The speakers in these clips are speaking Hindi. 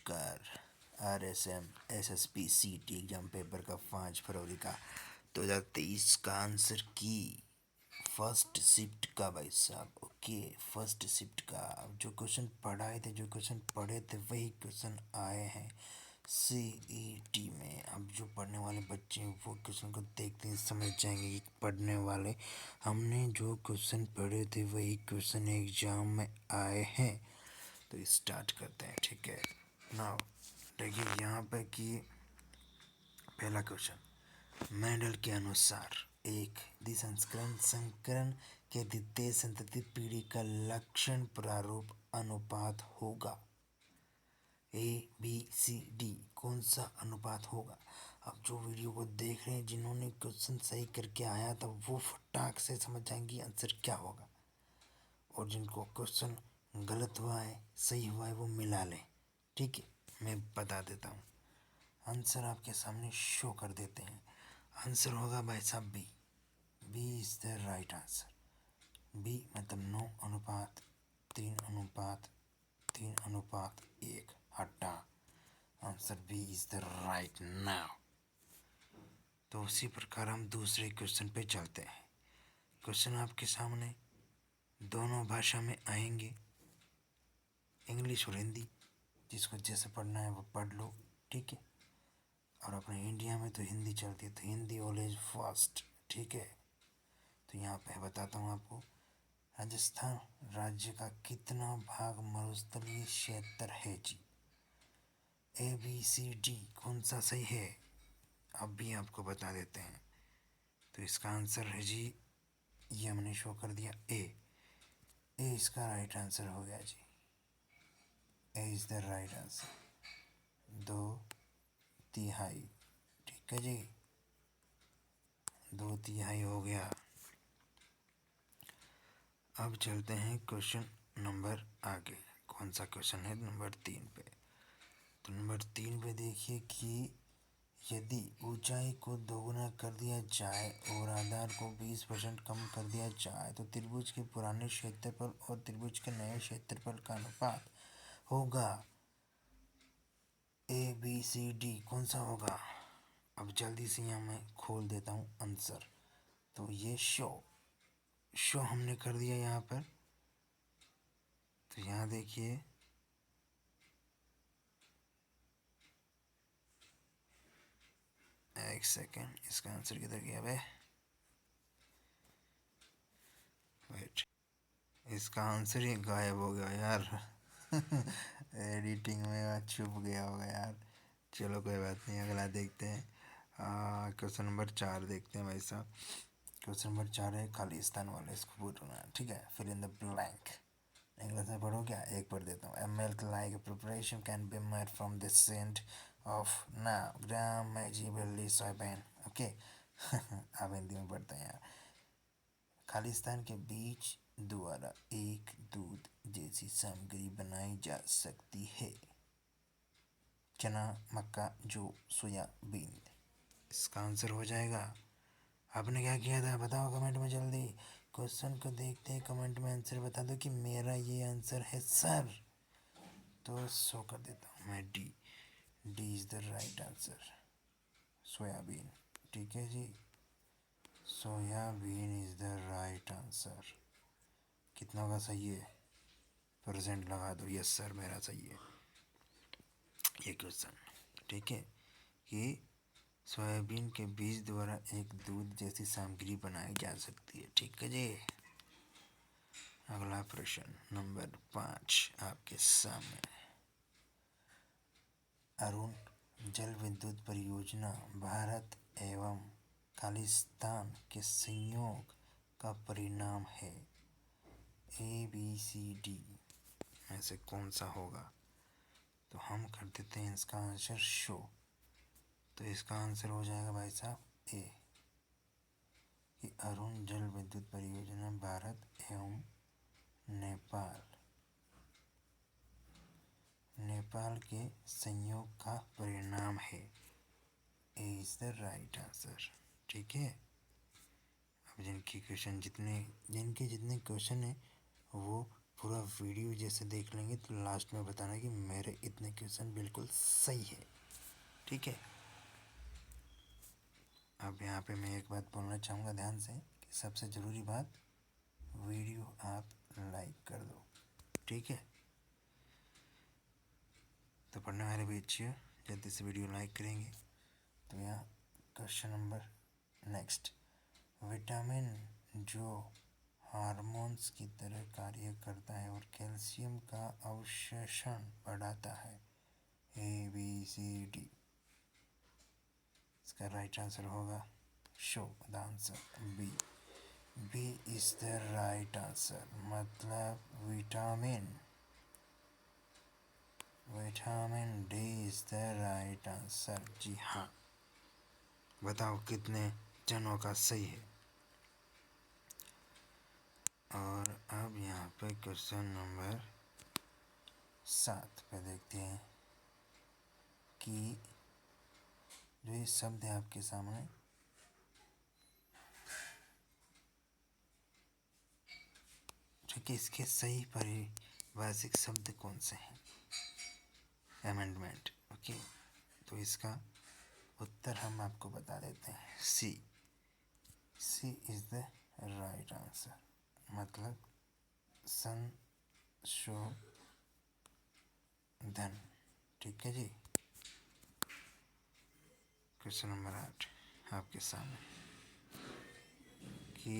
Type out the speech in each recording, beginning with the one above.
नमस्कार। RSM SSP CT exam paper का 5 फरवरी का 2023 का आंसर की फर्स्ट शिफ्ट का भाई साहब। ओके, फर्स्ट शिफ्ट का अब जो क्वेश्चन पढ़े थे वही क्वेश्चन आए हैं CET में। अब जो पढ़ने वाले बच्चे हैं वो क्वेश्चन को देखते ही समझ जाएंगे कि पढ़ने वाले हमने जो क्वेश्चन पढ़े थे वही क्वेश्चन एग्जाम में आए हैं। तो स्टार्ट करते हैं, ठीक है। नाउ देखिए यहाँ पे कि पहला क्वेश्चन मेंडल के अनुसार एक संकरण के द्वितीय संतति पीढ़ी का लक्षण प्रारूप अनुपात होगा। ABCD कौन सा अनुपात होगा। अब जो वीडियो को देख रहे हैं जिन्होंने क्वेश्चन सही करके आया था वो फटाक से समझ जाएंगे आंसर क्या होगा, और जिनको क्वेश्चन गलत हुआ है सही हुआ है वो मिला लें। ठीक है, मैं बता देता हूँ आंसर आपके सामने शो कर देते हैं। आंसर होगा भाई साहब B is the right answer. B मतलब 9:3:3:1 हटा। Answer B is the right now. तो उसी प्रकार हम दूसरे क्वेश्चन पे चलते हैं। क्वेश्चन आपके सामने दोनों भाषा में आएंगे, इंग्लिश और हिंदी। जिसको जैसे पढ़ना है वो पढ़ लो, ठीक है। और अपने इंडिया में तो हिंदी चलती है तो हिंदी ऑलवेज फर्स्ट, ठीक है। तो यहाँ पे बताता हूँ आपको, राजस्थान राज्य का कितना भाग मरुस्थलीय क्षेत्र है जी। ABCD कौन सा सही है अब भी आपको बता देते हैं। तो इसका आंसर है जी, ये हमने शो कर दिया ए इसका राइट आंसर हो गया जी। A is the right answer. 2/3, ठीक है जी, 2/3 हो गया। अब चलते हैं क्वेश्चन नंबर आगे। कौन सा क्वेश्चन है नंबर 3 पे। तो नंबर 3 पे देखिए कि यदि ऊंचाई को दोगुना कर दिया जाए और आधार को 20% कम कर दिया जाए तो त्रिभुज के पुराने क्षेत्रफल और त्रिभुज के नए क्षेत्रफल का अनुपात होगा। ABCD कौन सा होगा। अब जल्दी से यहाँ मैं खोल देता हूँ आंसर। तो ये शो हमने कर दिया यहाँ पर। तो यहाँ देखिए एक सेकेंड, इसका आंसर किधर गया बे। वेट, इसका आंसर ही गायब हो गया यार। एडिटिंग में छुप गया होगा यार। चलो कोई बात नहीं, अगला देखते हैं। क्वेश्चन नंबर 4 देखते हैं भाई साहब। क्वेश्चन नंबर 4 है खालिस्तान वाले, इसको पूछना है, ठीक है। Fill in the blank. English में पढ़ो क्या, एक पढ़ देता हूँ। A milk like preparation can be made from the scent of ना ग्राम मैजिबली सोयाबीन। ओके। अब हिंदी में पढ़ते हैं यार। खालिस्तान के बीज द्वारा एक दूध जैसी सामग्री बनाई जा सकती है। चना, मक्का, जौ, सोयाबीन। इसका आंसर हो जाएगा। आपने क्या किया था बताओ कमेंट में जल्दी। क्वेश्चन को देखते हैं, कमेंट में आंसर बता दो कि मेरा ये आंसर है सर। तो शो कर देता हूँ मैं D is the right answer, soybean. ठीक है जी, soybean is the right answer. कितना का सही है, परसेंट लगा दो। यस सर मेरा सही है ये क्वेश्चन, ठीक है। कि सोयाबीन के बीज द्वारा एक दूध जैसी सामग्री बनाई जा सकती है, ठीक है जी। अगला प्रश्न नंबर 5 आपके सामने। अरुण जल विद्युत परियोजना भारत एवं खालिस्तान के संयोग का परिणाम है। ABCD में से कौन सा होगा। तो हम कर देते हैं इसका आंसर शो। तो इसका आंसर हो जाएगा भाई साहब ए, कि अरुण जल विद्युत परियोजना भारत एवं नेपाल के संयोग का परिणाम है। ए इज़ द राइट आंसर, ठीक है। अब जिनके जितने क्वेश्चन हैं वो पूरा वीडियो जैसे देख लेंगे तो लास्ट में बताना कि मेरे इतने क्वेश्चन बिल्कुल सही है, ठीक है। अब यहाँ पे मैं एक बात बोलना चाहूँगा ध्यान से कि सबसे ज़रूरी बात, वीडियो आप लाइक कर दो, ठीक है। तो पढ़ने वाले बच्चे जल्दी से वीडियो लाइक करेंगे। तो यहाँ क्वेश्चन नंबर नेक्स्ट, विटामिन जो हार्मोन्स की तरह कार्य करता है और कैल्शियम का अवशोषण बढ़ाता है, ABCD। इसका राइट आंसर होगा, show the answer B is the right answer, मतलब vitamin D is the right answer. जी हाँ, बताओ कितने जनों का सही है। और अब यहाँ पे क्वेश्चन नंबर 7 पे देखते हैं कि जो ये शब्द है आपके सामने, ठीक है, इसके सही परिभाषिक शब्द कौन से हैं? Amendment, okay. तो इसका उत्तर हम आपको बता देते हैं, सी इज द राइट आंसर, मतलब संशोधन, ठीक है जी। क्वेश्चन नंबर 8 आपके सामने कि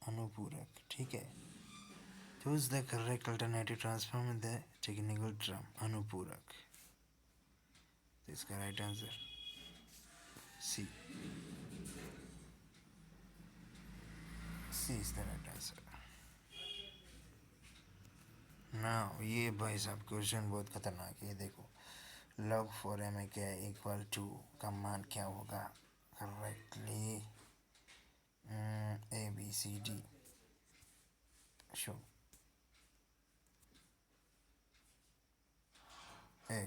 अनुपूरक, ठीक है। Choose the correct alternative transform the technical term अनुपूरक। तो इसका right answer C is the right answer. Now ये भाई साहब क्वेश्चन बहुत खतरनाक है, देखो log 4m इक्वल टू का मान क्या होगा? Correctly ABCD show A,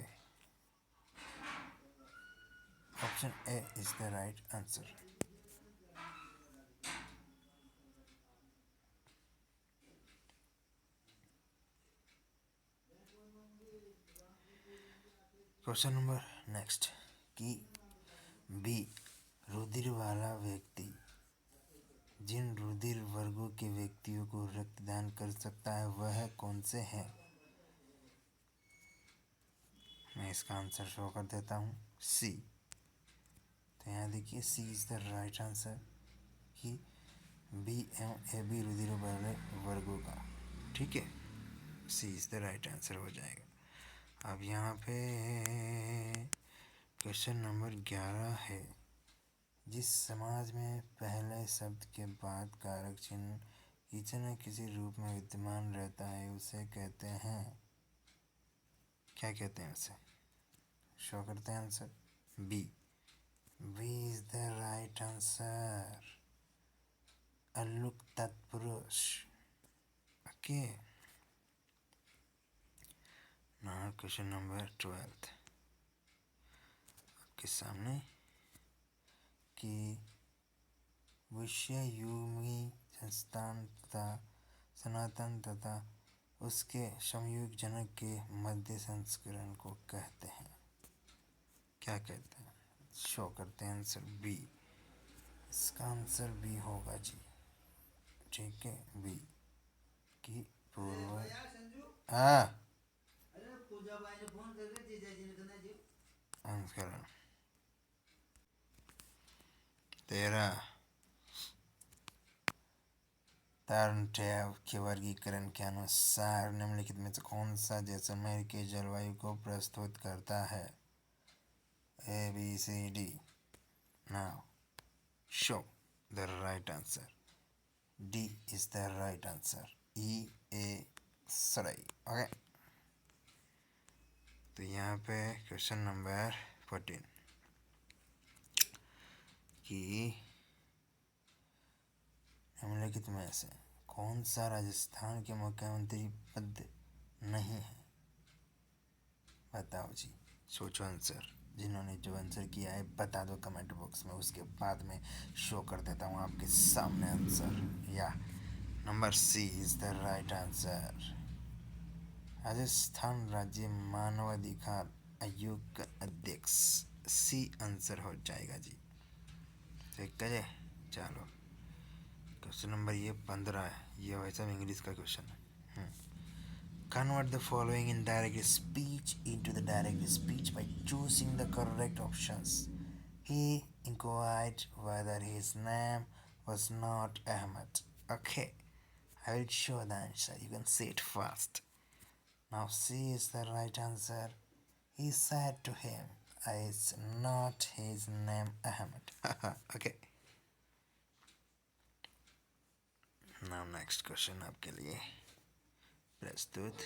option A is the right answer. Question number next कि बी, रुधिर वाला व्यक्ति जिन रुधिर वर्गों के व्यक्तियों को रक्तदान कर सकता है वह कौन से हैं? मैं इसका आंसर शो कर देता हूँ, सी। तो यहाँ देखिए सी इज द राइट आंसर कि बी एवं AB रुधिर वाले वर्गों का, ठीक है, सी इज द राइट आंसर हो जाएगा। अब यहाँ पे क्वेश्चन नंबर 11 है, जिस समाज में पहले शब्द के बाद कारक चिन्ह किसी न किसी रूप में विद्यमान रहता है उसे कहते हैं, क्या कहते हैं उसे? शो करते हैं answer, B is the right answer, अलुक तत्पुरुष, ओके। नाउ क्वेश्चन नंबर 12 आपके सामने कि विषययुग्मी संस्थान तथा सनातन तथा उसके संयुग जनक के मध्य संस्करण को कहते हैं, क्या कहते हैं? शो करते हैं आंसर बी। इसका आंसर बी होगा जी, ठीक है, बी की पूर्व संस्करण 13 तारनट्याव के वर्गीकरण के अनुसार निम्नलिखित में से कौन सा जैसलमेर के जलवायु को प्रस्तुत करता है? ABCD। Now show the right answer, D is the right answer, EA Sarai, okay. तो यहाँ पे क्वेश्चन नंबर 14 कि निम्नलिखित में से कौन सा राजस्थान के मुख्यमंत्री पद नहीं है? बताओ जी, सोचो आंसर। जिन्होंने जो आंसर किया है बता दो कमेंट बॉक्स में, उसके बाद में शो कर देता हूँ आपके सामने आंसर। या number C is the right answer. Rajasthan राज्य मानवाधिकार आयोग का अध्यक्ष सी आंसर हो जाएगा जी। ठीक है। चलो क्वेश्चन नंबर ये 15 है, ये वैसा इंग्लिश का क्वेश्चन है। Convert the following indirect speech into the direct speech by choosing the correct options. He inquired whether his name was not Ahmed. Okay, I will show the answer. You can say it fast. Now C is the right answer. He said to him, it's not his name Ahmed. Okay. Now next question आपके लिए प्रस्तुत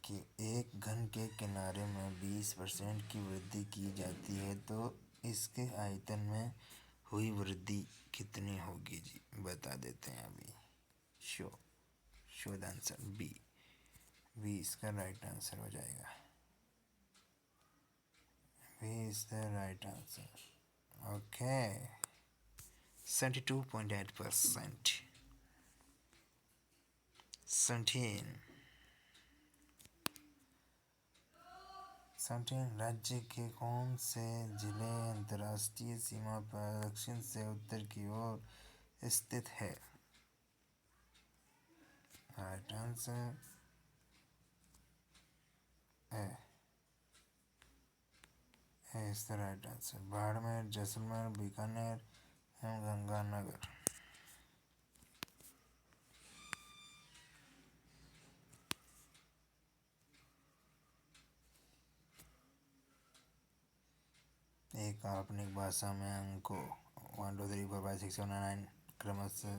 कि एक घन के किनारे में 20% की वृद्धि की जाती है तो इसके आयतन में हुई वृद्धि कितनी होगी जी। बता देते हैं अभी। शो द आंसर बी इसका राइट आंसर हो जाएगा। B is the right answer. Okay 72.8%। 17 राज्य के कौन से जिले अंतर्राष्ट्रीय सीमा पर दक्षिण से उत्तर की ओर स्थित है। Right answer is the right answer. Barmer, Jaisalmer, Bikaner एवं गंगानगर। एक काल्पनिक भाषा में अंकों 1 2 3 4 5 6 7 9 क्रमशः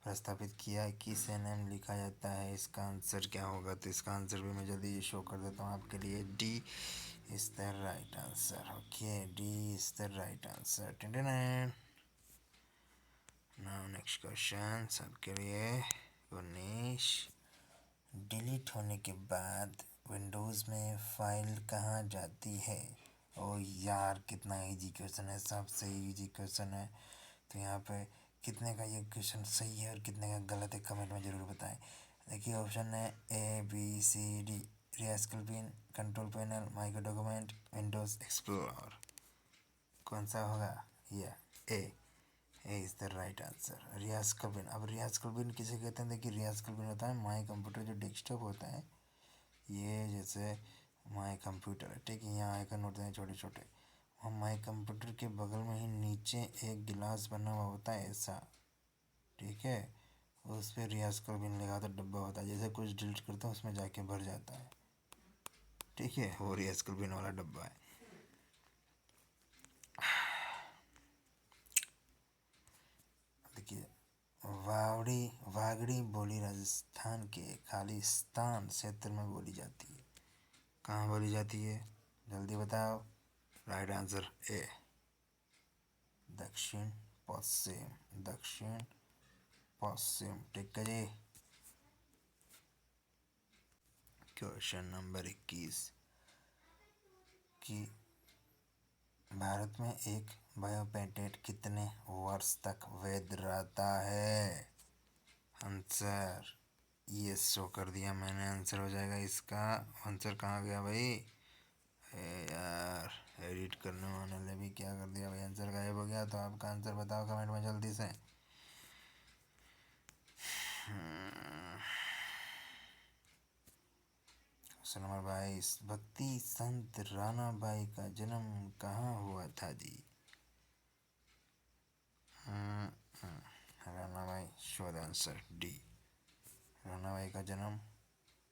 प्रस्तावित किया किस एनएम लिखा जाता है। इसका आंसर क्या होगा, तो इसका आंसर भी मैं जल्दी शो कर देता हूँ आपके लिए। D is the right answer. Okay D is the right answer. 29। Now next question सबके लिए 19। डिलीट होने के बाद विंडोज़ में फाइल कहाँ जाती है। ओ यार कितना इजी क्वेश्चन है, सबसे इजी क्वेश्चन है। तो यहाँ पे कितने का ये क्वेश्चन सही है और कितने का गलत है कमेंट में ज़रूर बताएं। देखिए ऑप्शन है A B C D. Recycle bin, control panel, micro document, Windows Explorer. कौन सा होगा ये। A is the right answer. Recycle bin. अब रियास्कल पिन किसे कहते हैं, देखिए रियास्कल पिन होता है माई कंप्यूटर जो डेस्कटॉप होता है, ये जैसे माई कंप्यूटर है ठीक है, यहाँ आइकन होते हैं छोटे छोटे। हम माई कंप्यूटर के बगल में ही नीचे एक गिलास बना हुआ होता है ऐसा, ठीक है, उस पर रियास्कल बिन लगा तो डब्बा होता है, जैसे कुछ डिलीट करता हूँ उसमें जाके भर जाता है, ठीक है, वो रियास्कल बिन वाला डब्बा है। देखिए वागड़ी बोली राजस्थान के खालिस्तान क्षेत्र में बोली जाती है। कहाँ बोली जाती है जल्दी बताओ। राइट आंसर ए दक्षिण पश्चिम ठीक है जी। क्वेश्चन नंबर 21 कि भारत में एक बायोपेटेंट कितने वर्ष तक वैध रहता है। आंसर ये शो कर दिया मैंने, आंसर हो जाएगा इसका। आंसर कहाँ गया भाई, यार एडिट करने वाले ने भी क्या कर दिया भाई, आंसर गायब हो गया। तो आपका आंसर बताओ कमेंट में जल्दी से। क्वेश्चन नंबर 22 भक्ति संत राणा बाई का जन्म कहाँ हुआ था जी। Rana Bai show the answer D. Rana Bai का जन्म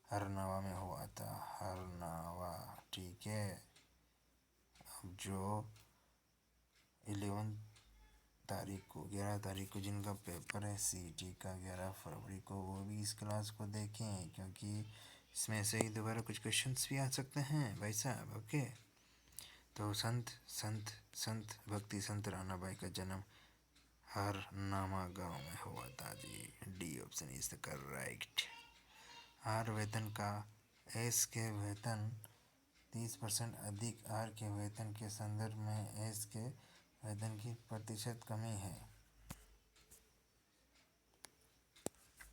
हरनावा में हुआ था, हरनावा ठीक है। अब जो 11 तारीख को जिनका पेपर है सीईटी का 11 फरवरी को, वो भी इस क्लास को देखें क्योंकि इसमें से ही दोबारा कुछ क्वेश्चंस भी आ सकते हैं भाई साहब। ओके तो संत भक्ति संत राणा बाई का जन्म हरनामा गांव में हुआ था जी। D option is the correct. आर वेतन का एस के वेतन 30% अधिक आर के वेतन के संदर्भ में एस के वेतन की प्रतिशत कमी है।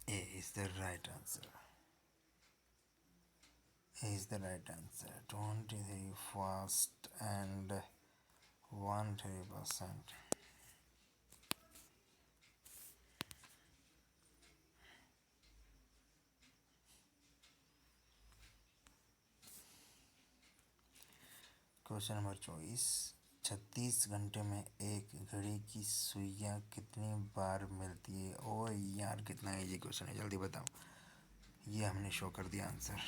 A is the right answer. A is the right answer. 23 fast and 130%. Question number 24। 36 घंटे में एक घड़ी की सुइयां कितनी बार मिलती है? ओ यार, कितना इजी क्वेश्चन है, जल्दी बताओ। ये हमने शो कर दिया आंसर।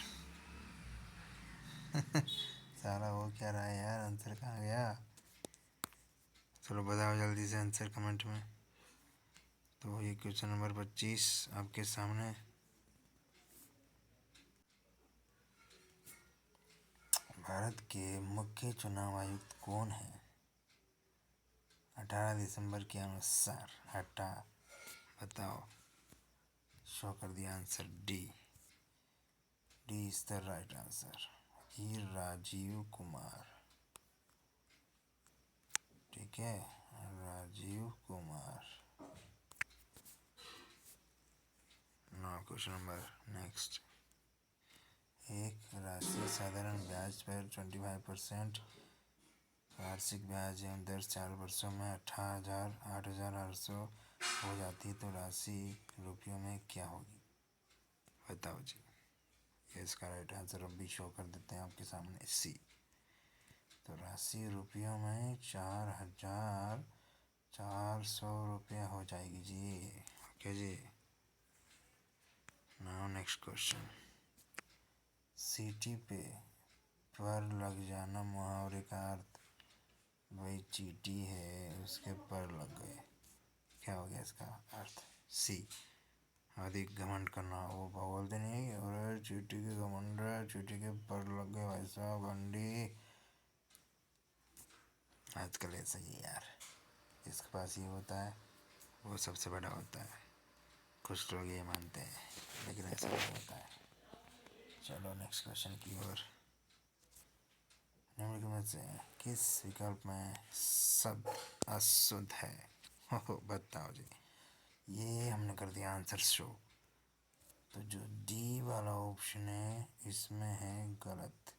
सारा हो क्या रहा है यार, आंसर कहाँ गया? चलो बताओ जल्दी से आंसर कमेंट में। तो ये क्वेश्चन नंबर 25 आपके सामने। भारत के मुख्य चुनाव आयुक्त कौन है? 18 दिसंबर के अनुसार। हटा, बताओ। शो कर दिया answer. D is the right answer. ही राजीव कुमार। ठीक है, Rajiv Kumar. Now question number next. एक राष्ट्रीय साधारण ब्याज पर 25% वार्षिक ब्याज एवं दर 4 वर्षों में 8,800 हो जाती है तो राशि रुपयों में क्या होगी? बताओ जी। ये इसका राइट आंसर अब भी शो कर देते हैं आपके सामने। सी। तो राशि रुपयों में 4,400 रुपया हो जाएगी जी। ओके जी। Now next question. सीटी पे पर लग जाना मुहावरे का अर्थ? भाई चीटी है, उसके पर लग गए, क्या हो गया इसका अर्थ? सी। अधिक घमंड करना। वो बोलते नहीं, और चीटी के घमंड, चीटी के पर लग गए भाई साहब अंडी। आजकल ऐसा ही यार, जिसके पास ये होता है वो सबसे बड़ा होता है। कुछ लोग ये मानते हैं, लेकिन ऐसा नहीं होता है। चलो नेक्स्ट क्वेश्चन की ओर। निम्नलिखित में से किस विकल्प में शब्द अशुद्ध है? हो बताओ जी। ये हमने कर दिया आंसर शो। तो जो डी वाला ऑप्शन है इसमें है गलत।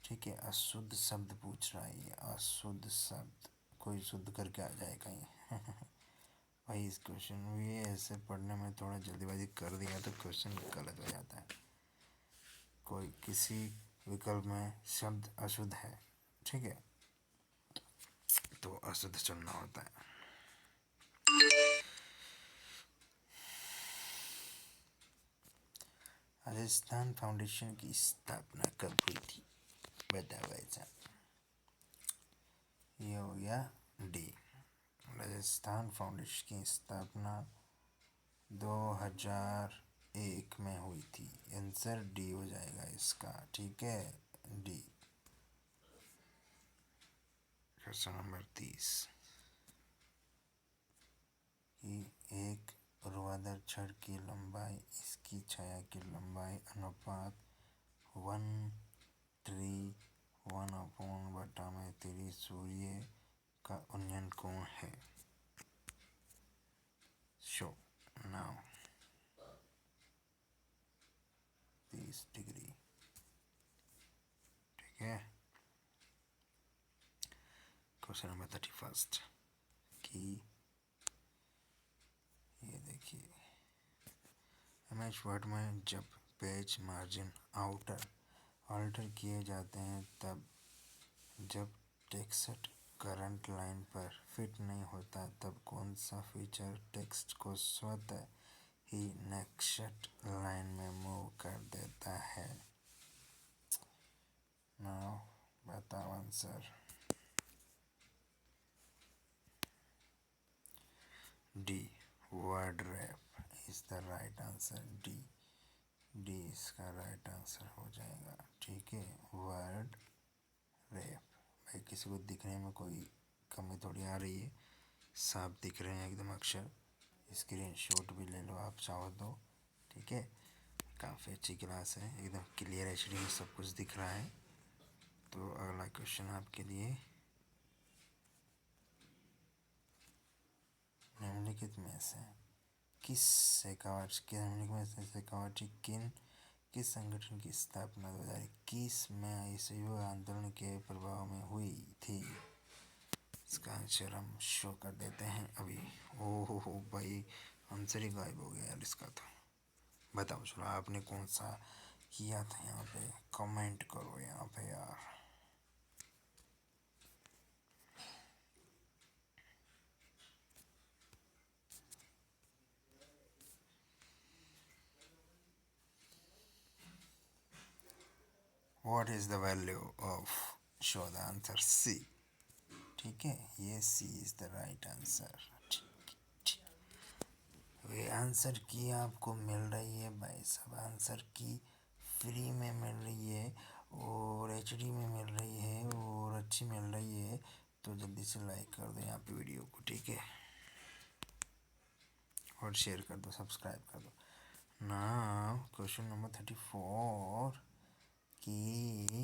ठीक है, अशुद्ध शब्द पूछ रहा है ये। अशुद्ध शब्द कोई शुद्ध करके आ जाए कहीं। भाई इस क्वेश्चन में ऐसे पढ़ने में थोड़ा जल्दीबाजी कर दिया तो क्वेश्चन गलत हो जाता है। कोई किसी विकल्प में शब्द अशुद्ध है, ठीक है, तो अशुद्ध चुनना होता है। राजस्थान फाउंडेशन की स्थापना कब हुई थी? बताओ ऐसा। ये हो गया डी। राजस्थान फाउंडेशन की स्थापना 2001 में हुई थी। आंसर डी हो जाएगा इसका। ठीक है, डी। Question number 30। कि एक ऊर्ध्वाधर छड़ की लंबाई इसकी छाया की लंबाई अनुपात 1/3 सूर्य का उन्नयन कोण है। Show now. 30 डिग्री। ठीक है। क्वेश्चन नंबर 31 कि ये देखिए, एमएस वर्ड में जब पेज मार्जिन ऑल्टर किए जाते हैं तब जब टेक्स्ट करंट लाइन पर फिट नहीं होता तब कौन सा फीचर टेक्स्ट को स्वतः ही नेक्स्ट लाइन में मूव कर देता है? नाउ बताओ answer. D word rap is the right answer. D इसका राइट आंसर हो जाएगा। ठीक है, वर्ड रैप। भाई किसी को दिखने में कोई कमी थोड़ी आ रही है, साफ दिख रहे हैं एकदम अक्षर। स्क्रीन शॉट भी ले लो आप चाहो तो। ठीक है, काफ़ी अच्छी क्लास है, एकदम क्लियर एचडी में सब कुछ दिख रहा है। तो अगला क्वेश्चन आपके लिए। निम्नलिखित में से किस शेखावत किस संगठन की स्थापना 2021 में असहयोग आंदोलन के प्रभाव में हुई थी? इसका आंसर हम शो कर देते हैं अभी। ओहो हो भाई, आंसर ही गायब हो गया यार इसका। तो बताओ चलो, आपने कौन सा किया था? यहाँ पे कमेंट करो यहाँ पे यार। What is the value of? Show the answer C। ठीक है, ये C is the right answer। ये आंसर की आपको मिल रही है भाई सब, आंसर की फ्री में मिल रही है और HD में मिल रही है और अच्छी मिल रही है। तो जल्दी से लाइक कर दो यहाँ पे वीडियो को, ठीक है, और शेयर कर दो, सब्सक्राइब कर दो। नाउ क्वेश्चन नंबर 34 की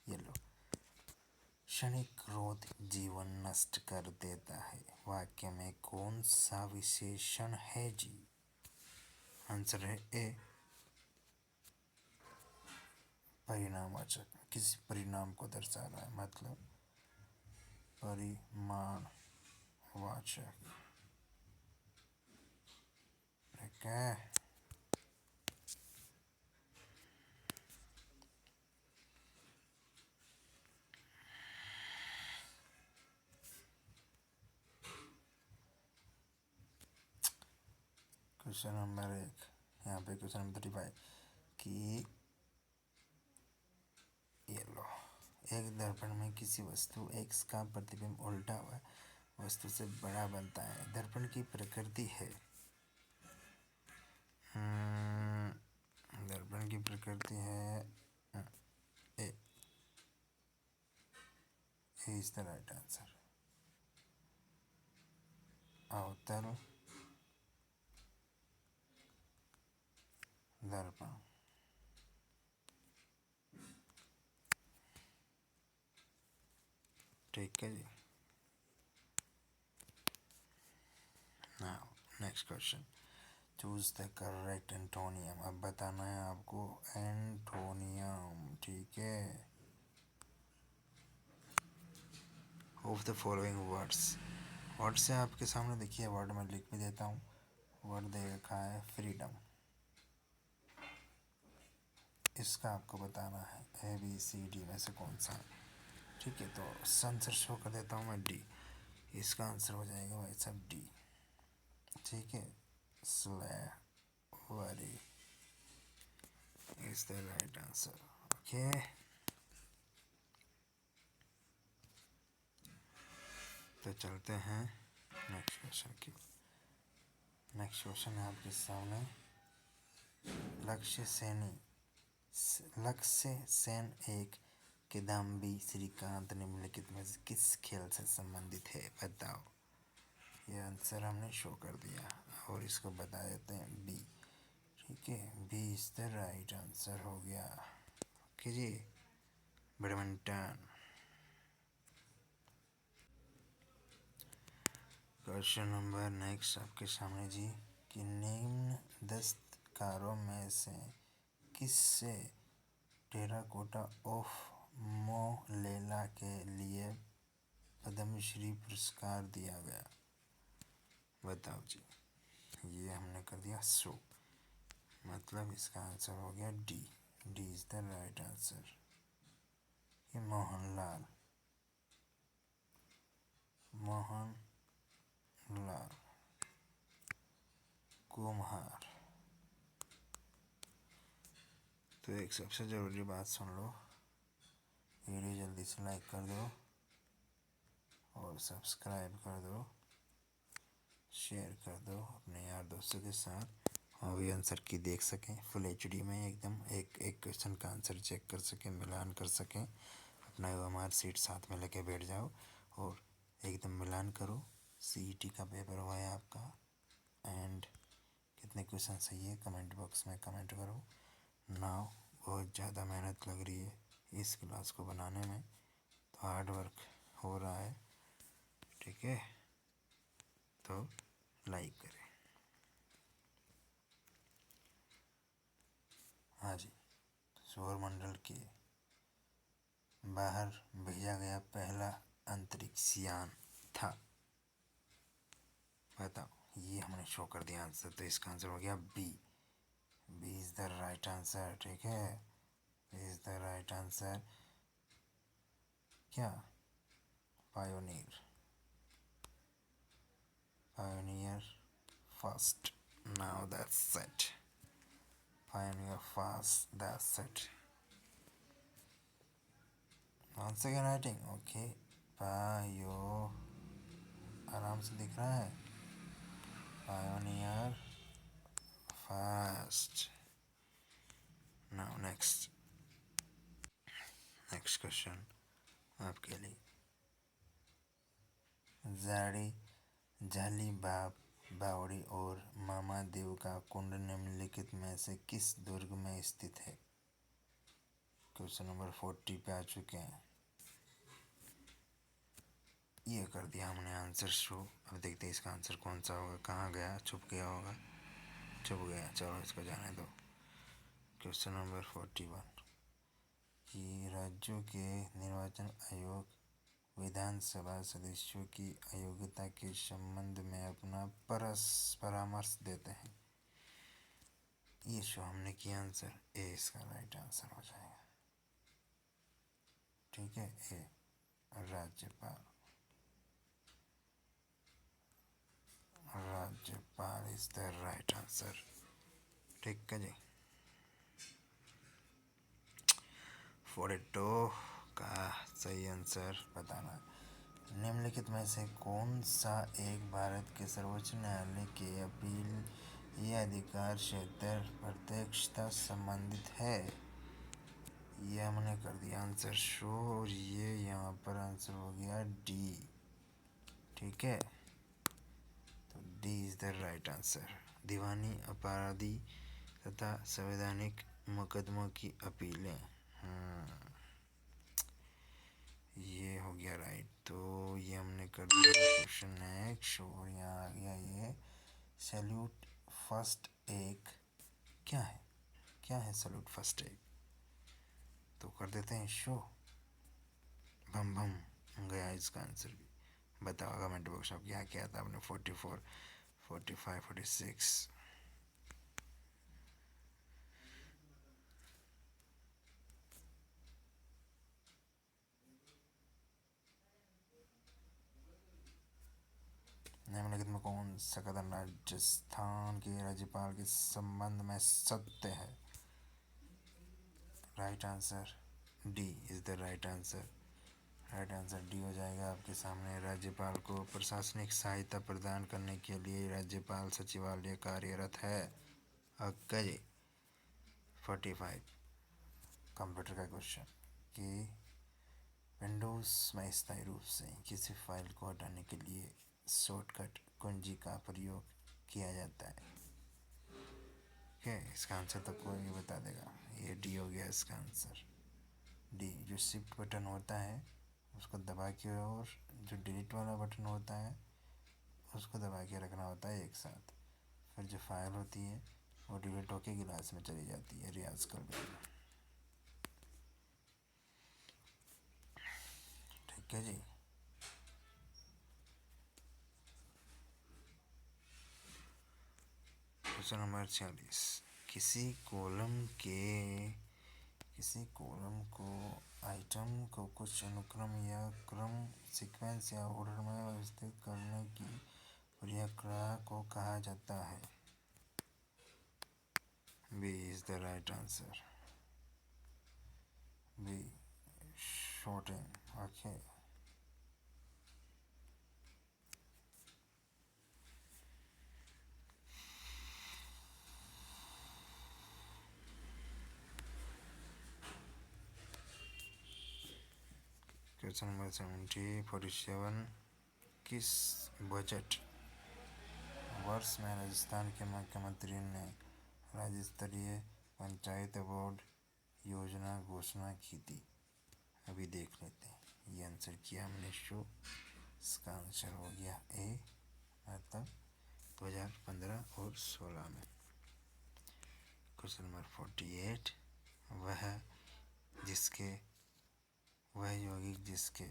ये लो, क्षणिक क्रोध जीवन नष्ट कर देता है, वाक्य में कौन सा विशेषण है जी? आंसर है ए, परिणामवाचक, किसी परिणाम को दर्शा रहा है, मतलब परिमाणवाचक। ठीक है, क्वेश्चन नंबर 1, यहाँ पे क्वेश्चन नंबर 35 कि ये लो, एक दर्पण में किसी वस्तु X का प्रतिबिंब उल्टा हुआ वस्तु से बड़ा बनता है, दर्पण की प्रकृति है। दर्पण की प्रकृति है A, is the right answer. अवतल दर्पण। ठीक है जी। Now next question, choose the correct antonym. अब बताना है आपको एंटोनियम, ठीक है, of the following words. Word से आपके सामने देखिए, वर्ड मैं लिख भी देता हूँ। वर्ड दे रखा है फ्रीडम, इसका आपको बताना है ABCD में से कौन सा। ठीक है, तो आंसर शो कर देता हूँ मैं डी। इसका आंसर हो जाएगा भाई साहब डी। ठीक है, slavery is the right answer. Okay, तो चलते हैं नेक्स्ट क्वेश्चन की। नेक्स्ट क्वेश्चन है आपके सामने, लक्ष्य सेन एक किदाम्बी श्रीकांत निम्नलिखित में से किस खेल से संबंधित है? बताओ। ये आंसर हमने शो कर दिया और इसको बता देते हैं बी। ठीक है, B is the right answer हो गया। ओके जी, बैडमिंटन। क्वेश्चन नंबर नेक्स्ट आपके सामने जी, कि निम्न दस्तकारों में से किससे टेराकोटा ऑफ मोलेला के लिए पद्मश्री पुरस्कार दिया गया? बताओ जी। ये हमने कर दिया शो, मतलब इसका आंसर हो गया D. D is the right answer. ये मोहनलाल कुम्हार। तो एक सबसे ज़रूरी बात सुन लो, वीडियो जल्दी से लाइक कर दो और सब्सक्राइब कर दो, शेयर कर दो अपने यार दोस्तों के साथ, और भी आंसर की देख सकें फुल HD में, एकदम एक एक क्वेश्चन का आंसर चेक कर सकें, मिलान कर सकें। अपना OMR सीट साथ में लेके बैठ जाओ और एकदम मिलान करो। CET का पेपर हुआ है आपका, एंड कितने क्वेश्चन सही है कमेंट बॉक्स में कमेंट करो। नाउ बहुत ज़्यादा मेहनत लग रही है इस क्लास को बनाने में, तो हार्ड वर्क हो रहा है। ठीक है, तो लाइक करें। हाँ जी, सौरमंडल के बाहर भेजा गया पहला अंतरिक्ष यान था। बताओ, ये हमने शो कर दिया आंसर, तो इसका आंसर हो गया B. B is the right answer. ठीक है, B is the right answer. क्या? Pioneer, pioneer first, now that's set. Pioneer fast, that's it. Once again writing, okay. Payo, आराम से दिख रहा है। Pioneer fast. Now next question आपके लिए। जाली बावड़ी और मामा देव का कुंड निम्नलिखित में से किस दुर्ग में स्थित है? क्वेश्चन नंबर 40 पे आ चुके हैं। ये कर दिया हमने आंसर शो। अब देखते हैं इसका आंसर कौन सा होगा। कहाँ गया? छुप गया होगा, छुप गया। चलो इसको जाने दो। क्वेश्चन नंबर 41 कि राज्यों के निर्वाचन आयोग विधानसभा सदस्यों की अयोग्यता के संबंध में अपना परामर्श देते हैं। ये शो हमने किया। आंसर ए इसका राइट आंसर हो जाएगा। ठीक है, ए राज्यपाल। राज्यपाल इज द राइट आंसर। ठीक है जी। 42 का सही आंसर बताना। निम्नलिखित में से कौन सा एक भारत के सर्वोच्च न्यायालय के अपील या अधिकार क्षेत्र प्रत्यक्षता संबंधित है? ये हमने कर दिया आंसर शो, और ये यहाँ पर आंसर हो गया डी। ठीक है, तो D is the right answer. दीवानी अपराधी तथा संवैधानिक मुकदमों की अपीलें। ये हो गया राइट। तो ये हमने कर दिया क्वेश्चन नेक्स्ट, और यहाँ आ गया ये सैल्यूट फर्स्ट एक क्या है? क्या है सैल्यूट फर्स्ट एक? तो कर देते हैं शो। भम भम गया इसका आंसर भी। बताओ कमेंट बॉक्स में क्या किया था आपने। 44, 45, 46। निम्नलिखित में कौन सा कथन राजस्थान के राज्यपाल के संबंध में सत्य है? Right answer D is the right answer. Right answer D हो जाएगा आपके सामने। राज्यपाल को प्रशासनिक सहायता प्रदान करने के लिए राज्यपाल सचिवालय कार्यरत है। ओके जी। 45 कंप्यूटर का क्वेश्चन कि विंडोज़ में स्थायी रूप से किसी फाइल को हटाने के लिए शॉर्टकट कुंजी का प्रयोग किया जाता है। ओके, इसका आंसर तो कोई भी बता देगा। ये डी हो गया इसका आंसर। डी, जो शिफ्ट बटन होता है उसको दबा के, और जो डिलीट वाला बटन होता है उसको दबा के रखना होता है एक साथ। फिर जो फाइल होती है वो डिलीट होके गिलास में चली जाती है। रियाज कर लेना। ठीक है जी। क्वेश्चन नंबर 46 किसी कॉलम को आइटम को कुछ अनुक्रम या क्रम सीक्वेंस या ऑर्डर में व्यवस्थित करने की प्रक्रिया को कहा जाता है? B is the right answer. B, sorting. Okay, question number 47 किस बजट वर्ष में राजस्थान के मुख्यमंत्री ने राज्य स्तरीय पंचायत बोर्ड योजना घोषणा की थी? अभी देख लेते हैं। ये आंसर किया हमने शो। इसका आंसर हो गया ए, मतलब 2015 और 16 में। क्वेश्चन नंबर 48, वह यौगिक जिसके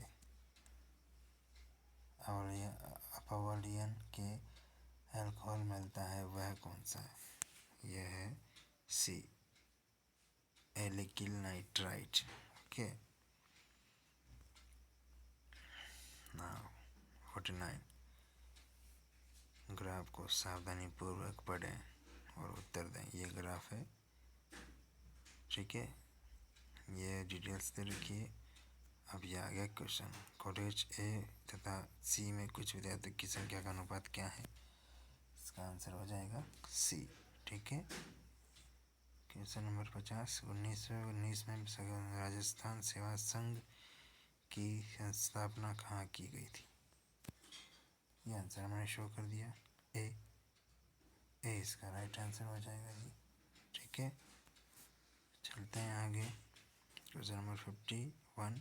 अपवलयन के अल्कोहल मिलता है वह कौन सा है? यह है C, alkyl nitrite. Okay, now 49, graph को सावधानी पूर्वक पढ़ें और उत्तर दें। ये ग्राफ है, ठीक है, ये डिटेल्स दे रखी है। अब ये आ गया क्वेश्चन, कॉटेज ए तथा सी में कुछ विद्यार्थी की संख्या का अनुपात क्या है? इसका आंसर हो जाएगा सी, ठीक है। क्वेश्चन नंबर 50, 1919 में राजस्थान सेवा संघ की स्थापना कहाँ की गई थी? ये आंसर मैंने शो कर दिया, ए इसका राइट आंसर हो जाएगा जी, ठीक है। चलते हैं आगे। Question number 51,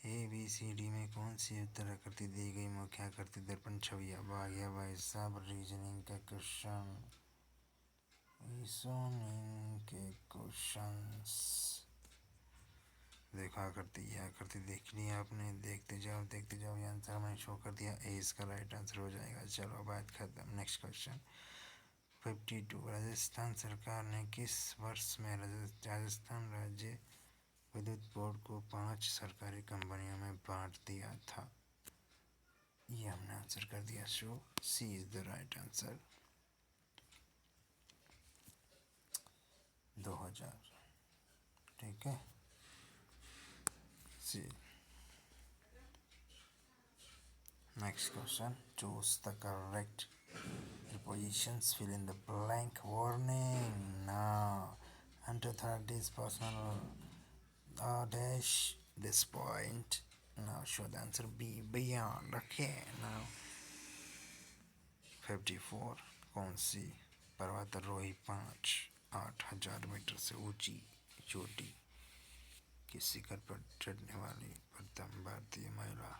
A B C D में कौन सी उत्तर आकृति दी गई मुख्य आकृति दर्पण छवि? अब आ गया भाई साहब रीजनिंग का क्वेश्चन, देखा आकृति, ये आकृति देख ली आपने, देखते जाओ ये आंसर मैंने शो कर दिया, ए इसका राइट आंसर हो जाएगा। चलो बात खत्म। नेक्स्ट क्वेश्चन 52, राजस्थान सरकार ने किस वर्ष में राजस्थान राज्य विद्युत बोर्ड को 5 सरकारी कंपनियों में बांट दिया था? ये हमने आंसर कर दिया, so C is the right answer, 2000, ठीक है, C. Next question, choose the correct prepositions, fill in the blank. Warning, now until third is personal dash this point. Now show the answer B, beyond. Okay, now 54, कौन सी पर्वतारोही 8,000 मीटर से ऊंची चोटी के शिखर पर चढ़ने वाली प्रथम भारतीय महिला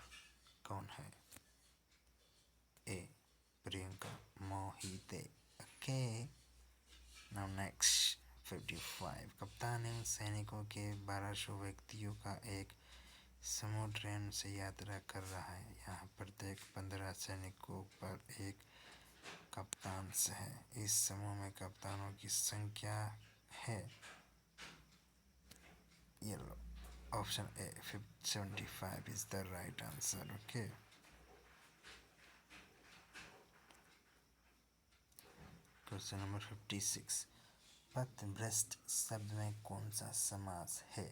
कौन है? A Priyanka Mohite. Okay, now next 55, कप्तान एवं सैनिकों के 1200 व्यक्तियों का एक समूह ट्रेन से यात्रा कर रहा है। यहाँ प्रत्येक 15 सैनिकों पर एक कप्तान से है। इस समूह में कप्तानों की संख्या है, ये लो, option A 75 is the right answer. Okay, question number 56, पथभ्रष्ट शब्द में कौन सा समास है?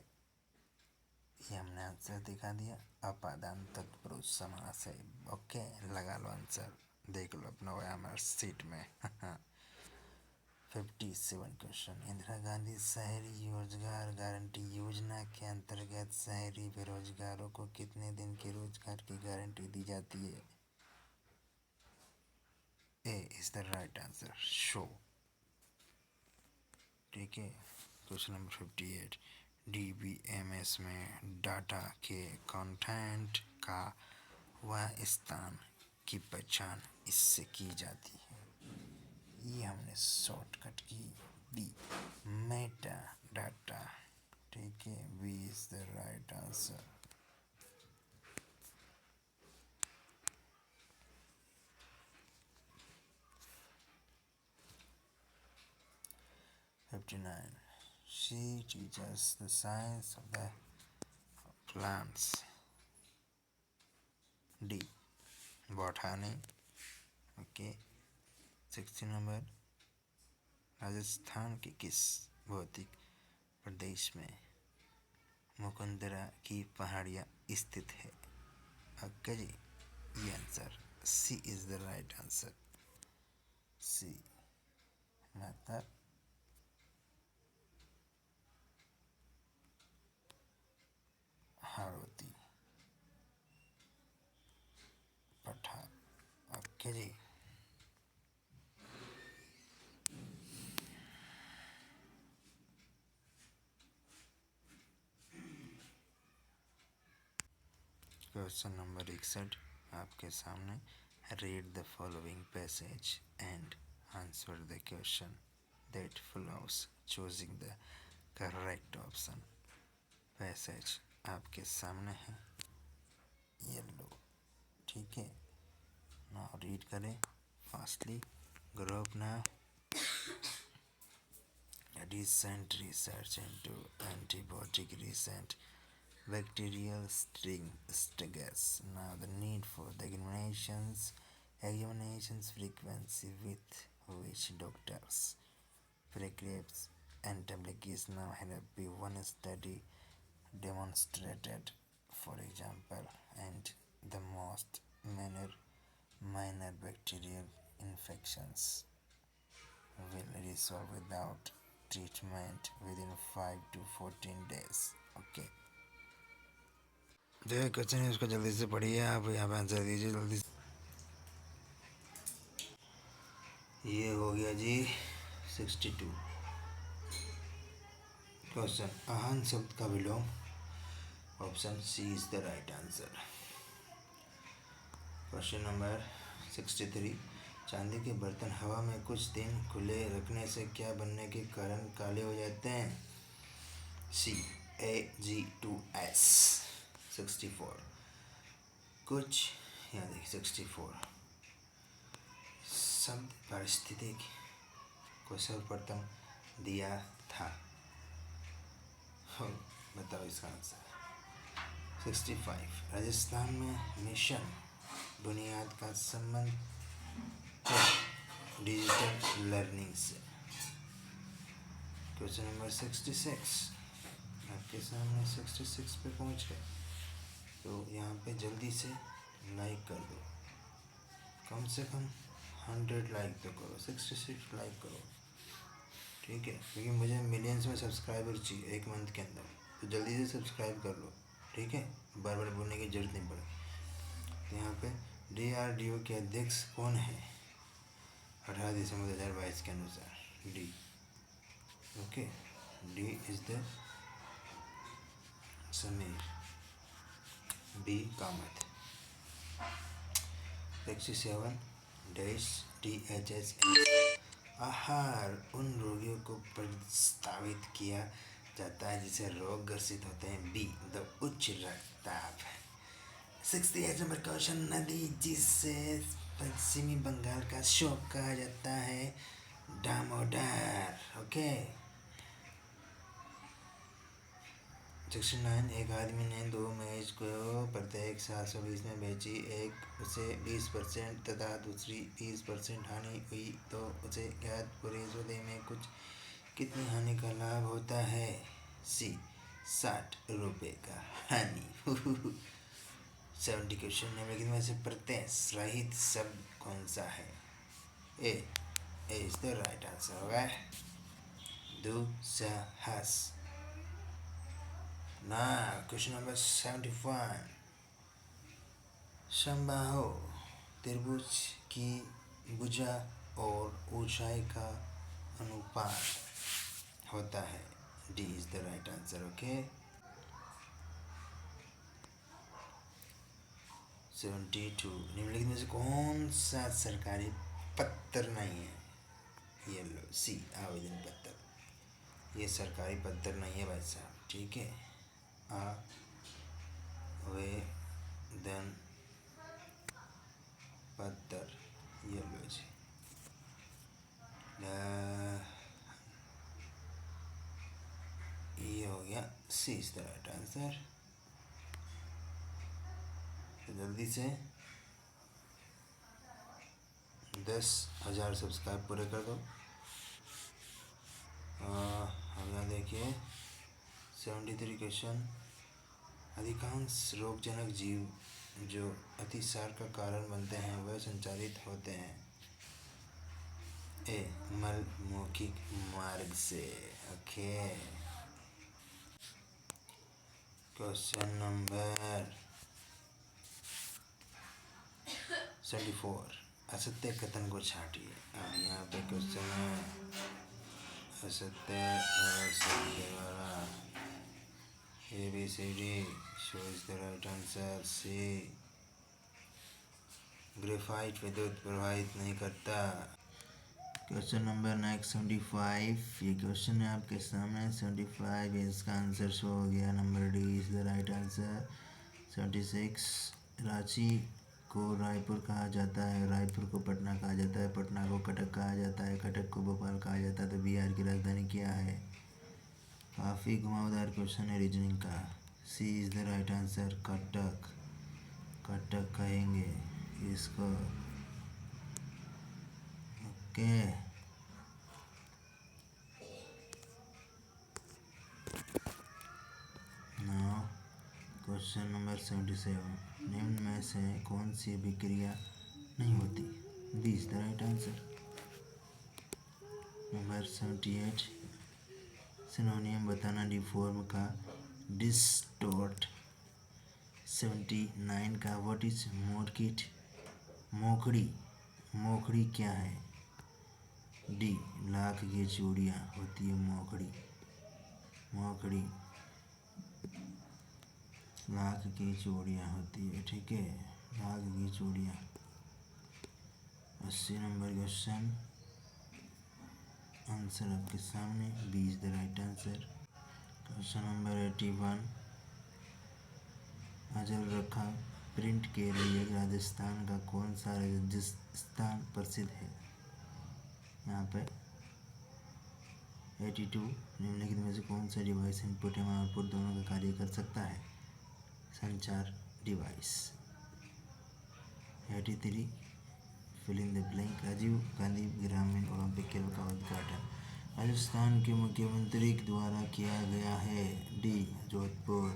ये हमने आंसर दिखा दिया, अपादान तत्पुरुष समास है। ओके, लगा लो आंसर, देख लो अपना हमारे सीट में। 57 क्वेश्चन, इंदिरा गांधी शहरी रोजगार गारंटी योजना के अंतर्गत शहरी बेरोजगारों को कितने दिन के रोजगार की गारंटी दी जाती है? A is the right answer, show, ठीक है। क्वेश्चन नंबर 58, DBMS में डाटा के कंटेंट का वह स्थान की पहचान इससे की जाती है। ये हमने शॉर्टकट की, बी मेटा डाटा, ठीक है, B is the right answer. She teaches the science of the plants. D, botany. Okay. 60 number, Rajasthan के किस भौतिक प्रदेश में मुकुंदरा की पहाड़ियाँ स्थित है? ओके जी, ये answer C is the right answer, C मतलब हाड़ौती पठार। ओके जी, क्वेश्चन नंबर 61 आपके सामने, Read the following passage and answer the question that follows, choosing the correct option. Passage आपके सामने है, ये लो, ठीक है। नाउ रीड करें fastly. Group now recent research into antibiotic resistant bacterial strains. Now the need for the examinations frequency with which doctors prescribes antibiotics is now therapy. One study demonstrated, for example, and the most minor bacterial infections will resolve without treatment within 5 to 14 days. Okay, जो क्वेश्चन है उसको जल्दी से पढ़िए, आप यहाँ पे आंसर दीजिए जल्दी से। ये हो गया जी 62 क्वेश्चन। अहन शब्द का विलोम, option C is the right answer. Question number 63, चांदी के बर्तन हवा में कुछ दिन खुले रखने से क्या बनने के कारण काले हो जाते हैं? सी Ag2S। 64 कुछ, यहाँ देखिए 64 शब्द पारिस्थितिक को सर्वप्रथम दिया था। बताओ इसका आंसर। 65 राजस्थान में मिशन बुनियाद का संबंध डिजिटल लर्निंग से। क्वेश्चन नंबर 66 आपके सामने 66 पे पहुंच गए, तो यहाँ पे जल्दी से लाइक कर दो, कम से कम 100 लाइक तो करो, 66 लाइक करो, ठीक है, क्योंकि मुझे मिलियंस में सब्सक्राइबर चाहिए एक मंथ के अंदर, तो जल्दी से सब्सक्राइब कर लो, ठीक है, बार बार बोलने की ज़रूरत नहीं पड़े। तो यहाँ पे DRDO के अध्यक्ष कौन है 18 दिसंबर 2022 के अनुसार? D, okay, D is the Sameer B Kamat. 67 dash DHS आहार उन रोगियों को प्रस्तावित किया जाता है जिसे रोग ग्रसित होते हैं। बी द उच्च रक्तचाप। 68 नंबर क्वेश्चन, नदी जिसे पश्चिमी बंगाल का शोक कहा जाता है, दामोदर। ओके। 69 एक आदमी ने 2 मैच को प्रत्येक 720 में बेची, एक उसे 20% तथा दूसरी 30% हानि हुई, तो उसे ज्ञात पूरे सौदे में कुछ कितनी हानि का लाभ होता है? सी 60 रुपये का हानि। 70 क्वेश्चन, निम्नलिखित में से प्रत्यय रहित शब्द कौन सा है? A is the right answer होगा दुस्साहस। ना क्वेश्चन नंबर 75, समबाहु त्रिभुज की भुजा और ऊंचाई का अनुपात होता है। D is the right answer. Okay. 72 निम्नलिखित में से कौन सा सरकारी पत्र नहीं है? ये लो, सी आवेदन पत्र। ये सरकारी पत्र नहीं है भाई साहब, ठीक है। आवेदन पत्र, ये लो जी। ये हो गया सी इज द राइट आंसर। तो जल्दी से 10,000 सब्सक्राइब पूरे कर दो। हम यहाँ देखिए 73 क्वेश्चन, अधिकांश रोगजनक जीव जो अतिसार का कारण बनते हैं वह संचारित होते हैं। ए मल मौखिक मार्ग से। ओके। क्वेश्चन नंबर 74 असत्य कथन को छाटिए। यहाँ पे क्वेश्चन है असत्य और सत्य वाला। ABCD show is the right answer. C graphite विद्युत प्रवाहित नहीं करता। Question number next 75। ये क्वेश्चन है आपके सामने 75। इसका आंसर शो हो गया, number D is the right answer. 76। Ranchi को रायपुर कहा जाता है, रायपुर को पटना कहा जाता है, पटना को कटक कहा जाता है, कटक को भोपाल कहा जाता है, तो बिहार की राजधानी क्या है? काफ़ी घुमावदार क्वेश्चन है रीजनिंग का। C is the right answer, Cuttack. Cuttack कहेंगे इसको। Okay, now question number 77। निम्न में से कौन सी अभिक्रिया नहीं होती? B is the right answer. Number 78। Synonym बताना डिफॉर्म का, डिस्टोर्ट। 79 का व्हाट इज मोर्किट? मोकड़ी। मोकड़ी क्या है? डी लाख की चूड़ियाँ होती है मोकड़ी। मोकड़ी लाख की चूड़ियाँ होती है, ठीक है, लाख की चूड़ियाँ। 80 नंबर क्वेश्चन, आंसर आपके सामने, B is the right answer. Question number 81। अजल रखा प्रिंट के लिए राजस्थान का कौन सा स्थान प्रसिद्ध है? यहाँ पे 82। निम्नलिखित में से कौन सा डिवाइस इनपुट एवं आउटपुट दोनों का कार्य कर सकता है? संचार device. 83। Fill in the blank. Rajiv Gandhi ग्रामीण ओलंपिक खेल का उद्घाटन राजस्थान के मुख्यमंत्री द्वारा किया गया है। डी जोधपुर।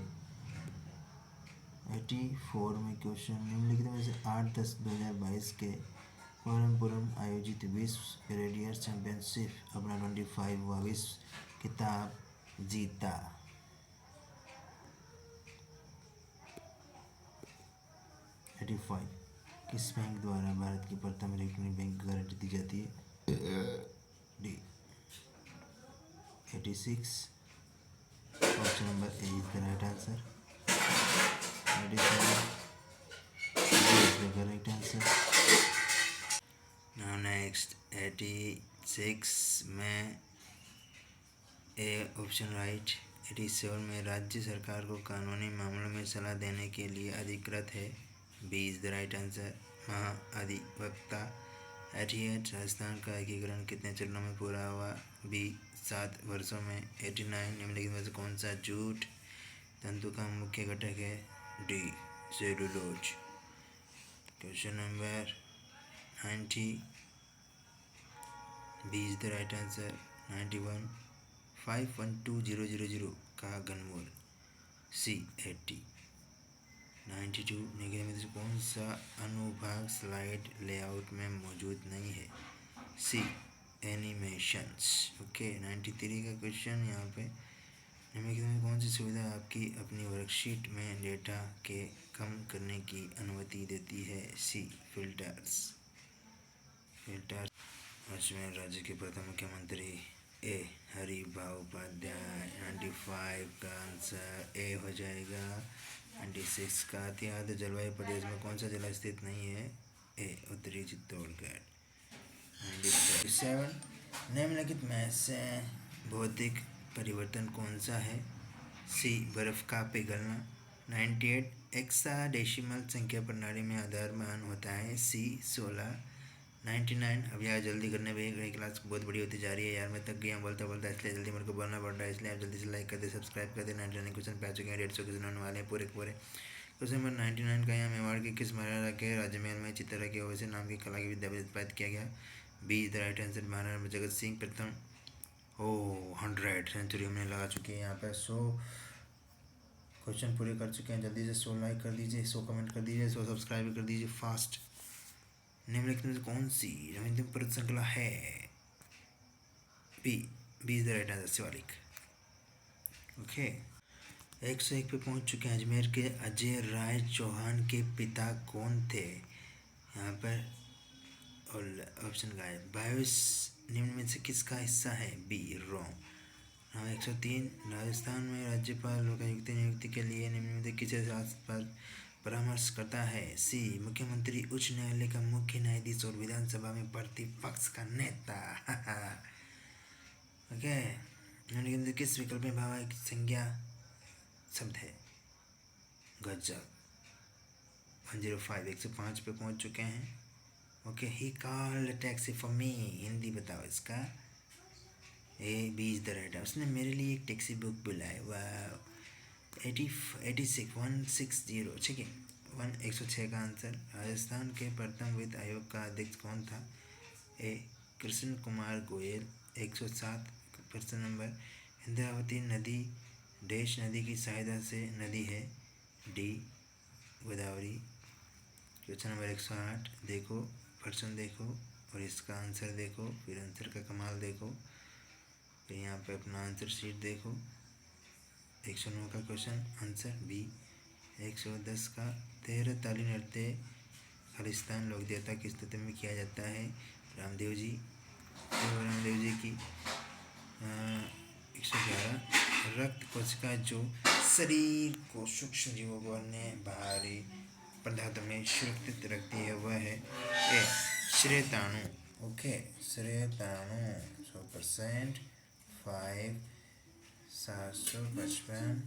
84 में क्वेश्चन, निम्नलिखित में से 8/10/2022 के कोलमपुरम आयोजित विश्व रेडियर चैंपियनशिप अपना 25वां विश्व खिताब जीता। 85। किस बैंक द्वारा भारत की प्रथम इलेक्ट्रॉनिक बैंक गारंटी दी जाती है? D 86। Option number A is the right answer. 87 is the correct answer. Now next 86 में ए ऑप्शन राइट। 87 में राज्य सरकार को कानूनी मामलों में सलाह देने के लिए अधिकृत है। B is the right answer, महाअधिवक्ता। 88 राजस्थान का एकीकरण कितने चरणों में पूरा हुआ? बी 7 वर्षों में। 89 निम्नलिखित में से कौन सा जूट तंतु का मुख्य घटक है? D cellulose. Question number 90, B is the right answer. 91 512000 का घनमूल। सी 80। 92 निम्नलिखित में से कौन सा अनुभाग स्लाइड लेआउट में मौजूद नहीं है? सी एनिमेशंस। ओके, 93 का क्वेश्चन यहाँ पे, निम्नलिखित में कौन सी सुविधा आपकी अपनी वर्कशीट में डेटा के कम करने की अनुमति देती है? सी फिल्टर्स। अजमेर राज्य के प्रथम मुख्यमंत्री ए हरिभाऊ उपाध्याय। 95 का आंसर ए हो जाएगा। 96 का अतिआर्द्र जलवायु प्रदेश में कौन सा जिला स्थित नहीं है? ए उत्तरी चित्तौड़गढ़। 97 निम्नलिखित में से भौतिक परिवर्तन कौन सा है? सी बर्फ का पिघलना। 98 हेक्साडेसिमल संख्या प्रणाली में आधार मान होता है। सी 16। 99 अब यार जल्दी करने पे मेरी क्लास बहुत बड़ी होती जा रही है यार, मैं थक गया बोलता बोलता, इसलिए जल्दी मेरे को बोलना पड़ रहा है, इसलिए आप जल्दी से लाइक कर दे, सब्सक्राइब कर दे। 99 क्वेश्चन पे आ चुके हैं, 150 क्वेश्चन होने वाले हैं पूरे पूरे। क्वेश्चन नंबर 99 का, यहाँ मेवाड़ के किस महाराजा के राजमहल में चित्रा के वैसे नाम की कला की विद्या प्रतिपादित किया गया? B is the right answer, Maharana Jagat Singh प्रथम। ओ 100 सेंचुरी हमने लगा चुके हैं यहाँ पर। 100 क्वेश्चन पूरे कर चुके हैं। जल्दी से 100 लाइक कर दीजिए, 100 कमेंट कर दीजिए, 100 सब्सक्राइब कर दीजिए फास्ट। निम्नलिखित में से कौन सी नवीनतम पर्वत श्रृंखला है? B is the right answer, Shivalik. Okay, 101 पे पहुंच चुके हैं। अजमेर के अजय राय चौहान के पिता कौन थे? यहाँ पर और ऑप्शन का है 22 निम्न में से किसका हिस्सा है? B ROM. 103 राजस्थान में राज्यपाल लोकायुक्त नियुक्ति के लिए निम्न में से किस शासन पर परामर्श करता है। सी, मुख्यमंत्री उच्च न्यायालय का मुख्य न्यायाधीश और विधानसभा में प्रतिपक्ष का नेता। ओके, निम्नलिखित में किस विकल्प में भावार्थ की संज्ञा शब्द है? गजब। 105 105 पे पहुंच चुके हैं। Okay, he called taxi for me. Hindi बताओ इसका। A B is the right. उसने मेरे लिए एक टैक्सी बुक बुलाई। वाह। 160 ठीक है। 106 का आंसर। राजस्थान के प्रथम वित्त आयोग का अध्यक्ष कौन था? ए कृष्ण कुमार गोयल। 107 प्रश्न नंबर। इंद्रावती नदी देश नदी की सहायता से नदी है। डी गोदावरी। क्वेश्चन नंबर 108 देखो, प्रश्न देखो और इसका आंसर देखो, फिर आंसर का कमाल देखो, फिर यहाँ पे अपना आंसर शीट देखो। 109 का क्वेश्चन आंसर बी। 110 का 13 ताली नृत्य खालिस्तान लोक देवता की स्तुति में किया जाता है। रामदेव जी की। 111 रक्त कोशिका जो शरीर को सूक्ष्म जीवों को अन्य बाहरी पदार्थ में सुरक्षित रखती है वह है ए श्वेताणु। ओके, श्वेताणु 100%। 5 755।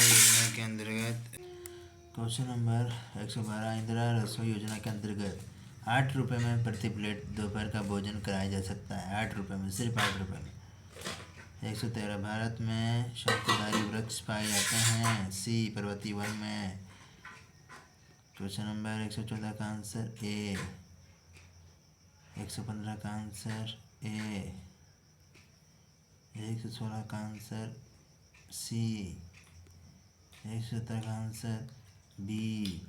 योजना के अंतर्गत क्वेश्चन नंबर 112 इंदिरा रसोई योजना के अंतर्गत 8 रुपये में प्रति प्लेट दोपहर का भोजन कराया जा सकता है। 8 रुपये में, सिर्फ 8 रुपये में। 113 भारत में शंकुधारी वृक्ष पाए जाते हैं। सी पर्वतीय वन में। क्वेश्चन नंबर 114 का आंसर ए। 115 का आंसर ए। 116 का आंसर सी। 117 का आंसर बी।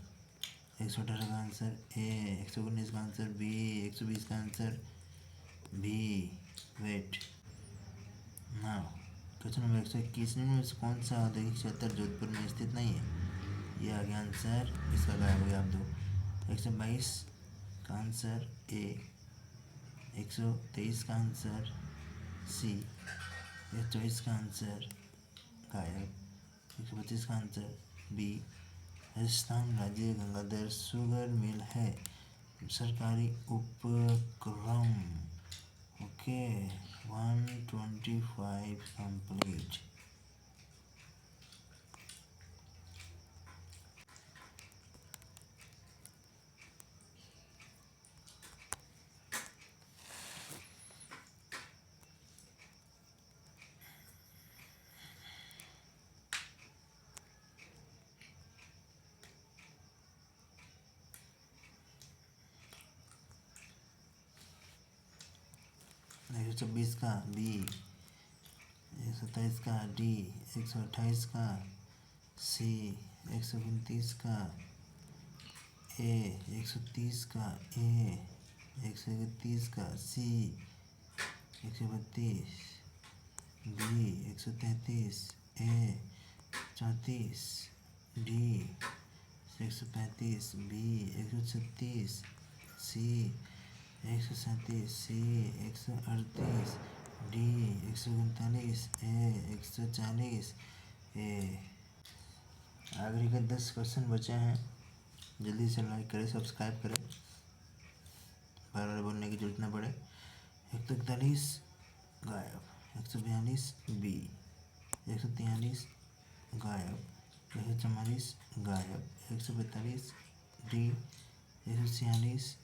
118 का आंसर ए। 119 का आंसर बी। 120 का answer B. Wait now. Question number 121 में से कौन सा औद्योगिक क्षेत्र जोधपुर में स्थित नहीं है? ये आ गया आंसर, इसका गायब हो गया आप दो। 122 का आंसर ए। 123 का आंसर सी। 124 का आंसर गायब। 125 का आंसर बी। राजस्थान राज्य गंगाधर शुगर मिल है सरकारी उपक्रम। Okay, 125 complete. एक 126 का बी। 127 का डी। 128 का सी। 129 का ए। 130 का ए। 131 का सी। 132 बी। 133 ए। 34 डी। 135 बी। 136 सी। 137 सी। 138 डी। 139 ए। 140 ए। आखिरी के 10 क्वेश्चन बचे हैं। जल्दी से लाइक करें, सब्सक्राइब करें, बार बार बोलने की जरूरत न पड़े। 141 गायब। 142 बी। 143 गायब। 144 गायब। 145 D. 146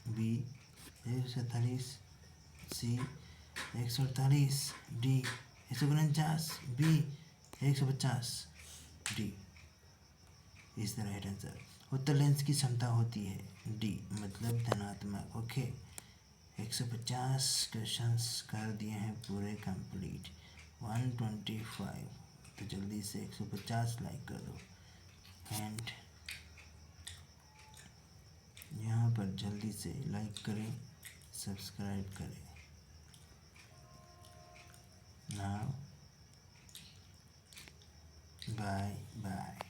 B. 147 C. 148 D. 149 B. 150 D is the right answer. उत्तर लेंस की क्षमता होती है डी, मतलब धनात्मक। ओके, 150 क्वेश्चंस कर दिए हैं पूरे कंप्लीट। 125। तो जल्दी से 150 लाइक कर दो। एंड यहाँ पर जल्दी से लाइक करें, सब्सक्राइब करें। Now bye bye.